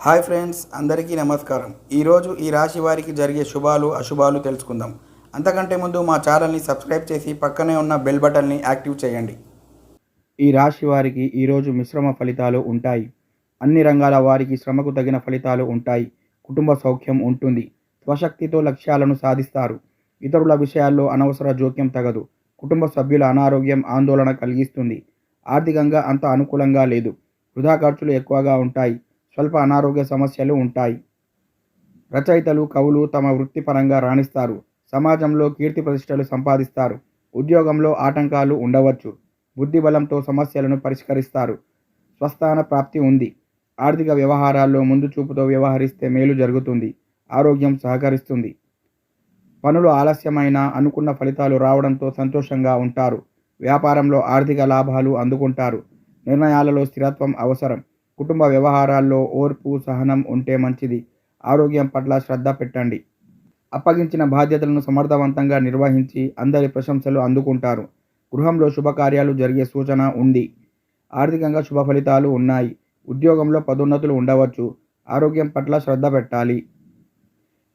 Hi friends, అందరికీ నమస్కారం. ఈరోజు ఈ రాశి వారికి జరిగే శుభాలు అశుభాలు తెలుసుకుందాం. అంతకంటే ముందు మా ఛానల్ని సబ్స్క్రైబ్ చేసి పక్కనే ఉన్న బెల్ బటన్ని యాక్టివ్ చేయండి. ఈ రాశి వారికి ఈరోజు మిశ్రమ ఫలితాలు ఉంటాయి. అన్ని రంగాల వారికి శ్రమకు తగిన ఫలితాలు ఉంటాయి. కుటుంబ సౌఖ్యం ఉంటుంది. స్వశక్తితో లక్ష్యాలను సాధిస్తారు. ఇతరుల విషయాల్లో అనవసర జోక్యం తగదు. కుటుంబ సభ్యుల అనారోగ్యం ఆందోళన కలిగిస్తుంది. ఆర్థికంగా అంత అనుకూలంగా లేదు. వృధా ఖర్చులు ఎక్కువగా ఉంటాయి. స్వల్ప అనారోగ్య సమస్యలు ఉంటాయి. రచయితలు, కవులు తమ వృత్తిపరంగా రాణిస్తారు. సమాజంలో కీర్తి ప్రతిష్టలు సంపాదిస్తారు. ఉద్యోగంలో ఆటంకాలు ఉండవచ్చు. బుద్ధి బలంతో సమస్యలను పరిష్కరిస్తారు. స్వస్థాన ప్రాప్తి ఉంది. ఆర్థిక వ్యవహారాల్లో ముందు చూపుతో వ్యవహరిస్తే మేలు జరుగుతుంది. ఆరోగ్యం సహకరిస్తుంది. పనులు ఆలస్యమైన అనుకున్న ఫలితాలు రావడంతో సంతోషంగా ఉంటారు. వ్యాపారంలో ఆర్థిక లాభాలు అందుకుంటారు. నిర్ణయాలలో స్థిరత్వం అవసరం. కుటుంబ వ్యవహారాల్లో ఓర్పు, సహనం ఉంటే మంచిది. ఆరోగ్యం పట్ల శ్రద్ధ పెట్టండి. అప్పగించిన బాధ్యతలను సమర్థవంతంగా నిర్వహించి అందరి ప్రశంసలు అందుకుంటారు. గృహంలో శుభకార్యాలు జరిగే సూచన ఉంది. ఆర్థికంగా శుభ ఫలితాలు ఉన్నాయి. ఉద్యోగంలో పదోన్నతులు ఉండవచ్చు. ఆరోగ్యం పట్ల శ్రద్ధ పెట్టాలి.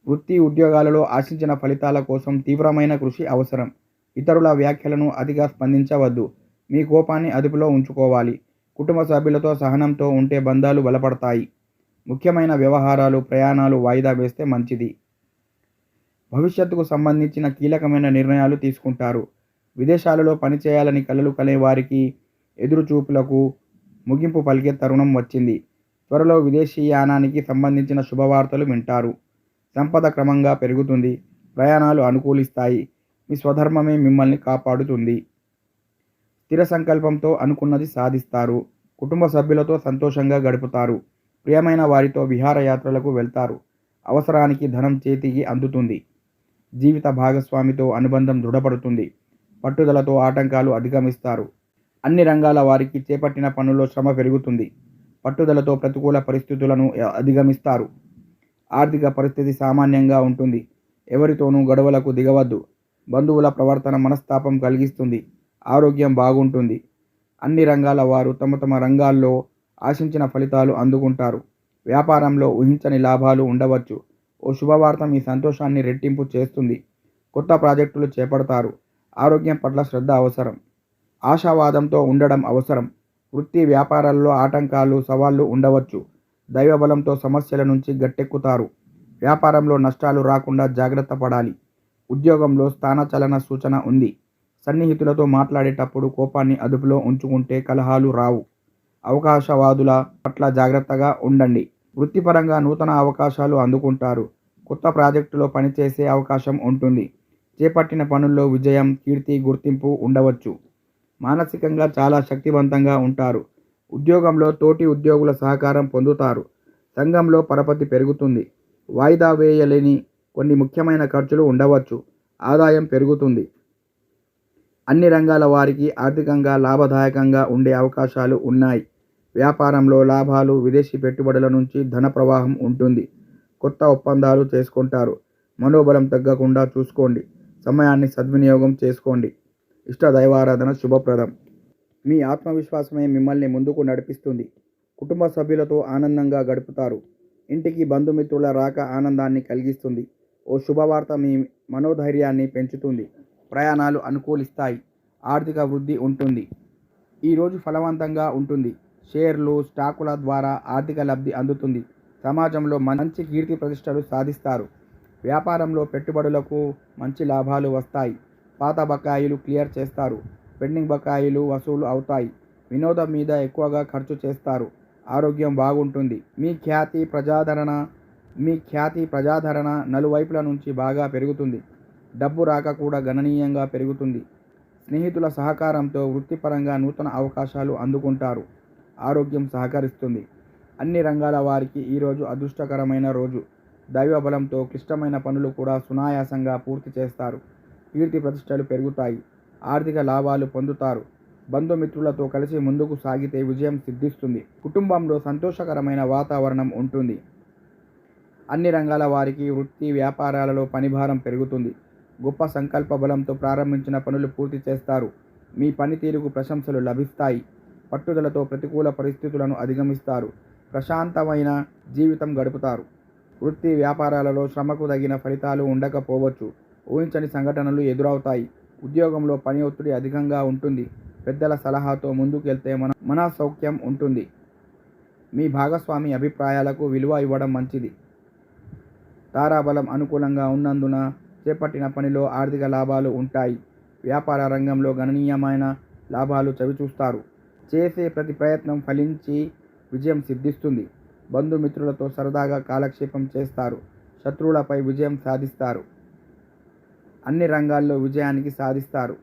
వృత్తి ఉద్యోగాలలో ఆశించిన ఫలితాల కోసం తీవ్రమైన కృషి అవసరం. ఇతరుల వ్యాఖ్యలను అతిగా స్పందించవద్దు. మీ కోపాన్ని అదుపులో ఉంచుకోవాలి. కుటుంబ సభ్యులతో సహనంతో ఉంటే బంధాలు బలపడతాయి. ముఖ్యమైన వ్యవహారాలు, ప్రయాణాలు వాయిదా వేస్తే మంచిది. భవిష్యత్తుకు సంబంధించిన కీలకమైన నిర్ణయాలు తీసుకుంటారు. విదేశాలలో పనిచేయాలని కలలు కనే వారికి ఎదురుచూపులకు ముగింపు పలికే తరుణం వచ్చింది. త్వరలో విదేశీయానానికి సంబంధించిన శుభవార్తలు వింటారు. సంపద క్రమంగా పెరుగుతుంది. ప్రయాణాలు అనుకూలిస్తాయి. మీ స్వధర్మమే మిమ్మల్ని కాపాడుతుంది. స్థిర సంకల్పంతో అనుకున్నది సాధిస్తారు. కుటుంబ సభ్యులతో సంతోషంగా గడుపుతారు. ప్రియమైన వారితో విహారయాత్రలకు వెళ్తారు. అవసరానికి ధనం చేతికి అందుతుంది. జీవిత భాగస్వామితో అనుబంధం దృఢపడుతుంది. పట్టుదలతో ఆటంకాలు అధిగమిస్తారు. అన్ని రంగాల వారికి చేపట్టిన పనుల్లో శ్రమ పెరుగుతుంది. పట్టుదలతో ప్రతికూల పరిస్థితులను అధిగమిస్తారు. ఆర్థిక పరిస్థితి సామాన్యంగా ఉంటుంది. ఎవరితోనూ గొడవలకు దిగవద్దు. బంధువుల ప్రవర్తన మనస్తాపం కలిగిస్తుంది. ఆరోగ్యం బాగుంటుంది. అన్ని రంగాల వారు తమ తమ రంగాల్లో ఆశించిన ఫలితాలు అందుకుంటారు. వ్యాపారంలో ఊహించని లాభాలు ఉండవచ్చు. ఓ శుభవార్త మీ సంతోషాన్ని రెట్టింపు చేస్తుంది. కొత్త ప్రాజెక్టులు చేపడతారు. ఆరోగ్యం పట్ల శ్రద్ధ అవసరం. ఆశావాదంతో ఉండడం అవసరం. వృత్తి వ్యాపారాల్లో ఆటంకాలు, సవాళ్లు ఉండవచ్చు. దైవబలంతో సమస్యల నుంచి గట్టెక్కుతారు. వ్యాపారంలో నష్టాలు రాకుండా జాగ్రత్త పడాలి. ఉద్యోగంలో స్థానచలన సూచన ఉంది. సన్నిహితులతో మాట్లాడేటప్పుడు కోపాన్ని అదుపులో ఉంచుకుంటే కలహాలు రావు. అవకాశవాదుల పట్ల జాగ్రత్తగా ఉండండి. వృత్తిపరంగా నూతన అవకాశాలు అందుకుంటారు. కొత్త ప్రాజెక్టులో పనిచేసే అవకాశం ఉంటుంది. చేపట్టిన పనుల్లో విజయం, కీర్తి, గుర్తింపు ఉండవచ్చు. మానసికంగా చాలా శక్తివంతంగా ఉంటారు. ఉద్యోగంలో తోటి ఉద్యోగుల సహకారం పొందుతారు. సంఘంలో పరపతి పెరుగుతుంది. వాయిదా వేయలేని కొన్ని ముఖ్యమైన ఖర్చులు ఉండవచ్చు. ఆదాయం పెరుగుతుంది. అన్ని రంగాల వారికి ఆర్థికంగా లాభదాయకంగా ఉండే అవకాశాలు ఉన్నాయి. వ్యాపారంలో లాభాలు, విదేశీ పెట్టుబడుల నుంచి ధన ప్రవాహం ఉంటుంది. కొత్త ఒప్పందాలు చేసుకుంటారు. మనోబలం తగ్గకుండా చూసుకోండి. సమయాన్ని సద్వినియోగం చేసుకోండి. ఇష్ట దైవారాధన శుభప్రదం. మీ ఆత్మవిశ్వాసమే మిమ్మల్ని ముందుకు నడిపిస్తుంది. కుటుంబ సభ్యులతో ఆనందంగా గడుపుతారు. ఇంటికి బంధుమిత్రుల రాక ఆనందాన్ని కలిగిస్తుంది. ఓ శుభవార్త మీ మనోధైర్యాన్ని పెంచుతుంది. ప్రయాణాలు అనుకూలిస్తాయి. ఆర్థిక వృద్ధి ఉంటుంది. ఈరోజు ఫలవంతంగా ఉంటుంది. షేర్లు, స్టాకుల ద్వారా ఆర్థిక లబ్ధి అందుతుంది. సమాజంలో మంచి కీర్తి ప్రతిష్టలు సాధిస్తారు. వ్యాపారంలో పెట్టుబడులకు మంచి లాభాలు వస్తాయి. పాత బకాయిలు క్లియర్ చేస్తారు. పెండింగ్ బకాయిలు వసూలు అవుతాయి. వినోదం మీద ఎక్కువగా ఖర్చు చేస్తారు. ఆరోగ్యం బాగుంటుంది. మీ ఖ్యాతి ప్రజాదరణ నలువైపుల నుంచి బాగా పెరుగుతుంది. డబ్బు రాక కూడా గణనీయంగా పెరుగుతుంది. స్నేహితుల సహకారంతో వృత్తిపరంగా నూతన అవకాశాలు అందుకుంటారు. ఆరోగ్యం సహకరిస్తుంది. అన్ని రంగాల వారికి ఈరోజు అదృష్టకరమైన రోజు. దైవబలంతో క్లిష్టమైన పనులు కూడా సునాయాసంగా పూర్తి చేస్తారు. కీర్తి ప్రతిష్టలు పెరుగుతాయి. ఆర్థిక లాభాలు పొందుతారు. బంధుమిత్రులతో కలిసి ముందుకు సాగితే విజయం సిద్ధిస్తుంది. కుటుంబంలో సంతోషకరమైన వాతావరణం ఉంటుంది. అన్ని రంగాల వారికి వృత్తి వ్యాపారాలలో పనిభారం పెరుగుతుంది. గొప్ప సంకల్ప బలంతో ప్రారంభించిన పనులు పూర్తి చేస్తారు. మీ పనితీరుకు ప్రశంసలు లభిస్తాయి. పట్టుదలతో ప్రతికూల పరిస్థితులను అధిగమిస్తారు. ప్రశాంతమైన జీవితం గడుపుతారు. వృత్తి వ్యాపారాలలో శ్రమకు తగిన ఫలితాలు ఉండకపోవచ్చు. ఊహించని సంఘటనలు ఎదురవుతాయి. ఉద్యోగంలో పని ఒత్తిడి అధికంగా ఉంటుంది. పెద్దల సలహాతో ముందుకెళ్తే మన సౌఖ్యం ఉంటుంది. మీ భాగస్వామి అభిప్రాయాలకు విలువ ఇవ్వడం మంచిది. తారాబలం అనుకూలంగా ఉన్నందున చేపట్టిన పనిలో ఆర్థిక లాభాలు ఉంటాయి. వ్యాపార రంగంలో గణనీయమైన లాభాలు చవిచూస్తారు. చేసే ప్రతి ప్రయత్నం ఫలించి విజయం సిద్ధిస్తుంది. బంధుమిత్రులతో సరదాగా కాలక్షేపం చేస్తారు. శత్రువులపై విజయం సాధిస్తారు. అన్ని రంగాల్లో విజయానికి సాధిస్తారు.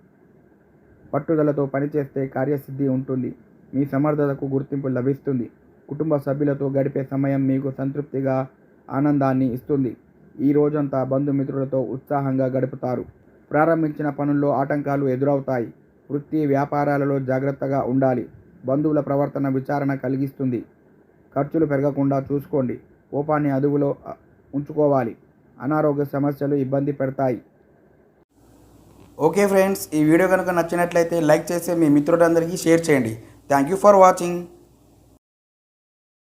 పట్టుదలతో పనిచేస్తే కార్యసిద్ధి ఉంటుంది. మీ సమర్థతకు గుర్తింపు లభిస్తుంది. కుటుంబ సభ్యులతో గడిపే సమయం మీకు సంతృప్తిగా ఆనందాన్ని ఇస్తుంది. ఈ రోజంతా బంధుమిత్రులతో ఉత్సాహంగా గడుపుతారు. ప్రారంభించిన పనుల్లో ఆటంకాలు ఎదురవుతాయి. వృత్తి వ్యాపారాలలో జాగ్రత్తగా ఉండాలి. బంధువుల ప్రవర్తన విచారణ కలిగిస్తుంది. ఖర్చులు పెరగకుండా చూసుకోండి. కోపాన్ని అదుపులో ఉంచుకోవాలి. అనారోగ్య సమస్యలు ఇబ్బంది పెడతాయి. ఓకే ఫ్రెండ్స్, ఈ వీడియో కనుక నచ్చినట్లయితే లైక్ చేసి మీ మిత్రులందరికీ షేర్ చేయండి. Thank you for watching.